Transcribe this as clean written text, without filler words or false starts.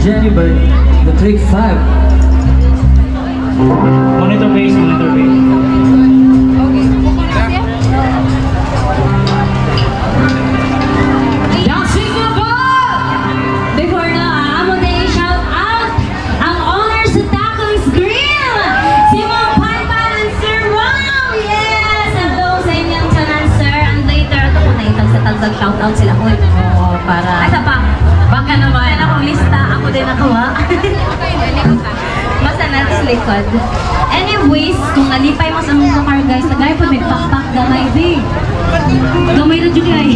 Jenny by the Click 5. Monitor base, monitor base. Dancing na ba? Before na amo na i-shout out ang owner sa Tacos Grill, si Ma'am Panpan and Sir Ram. Yes! Hello sa inyong tanan, sir. And later, ito ko na itang sa tagsag shout out sila ko. Oo, para... Asa pa? Baka naman. Akong lista, ako din nakuha. Basta natin sa likod. Anyways, kung nalipay mo sa mga car guys, nagay po may pakpak gamay di. Gamay na dyan kay.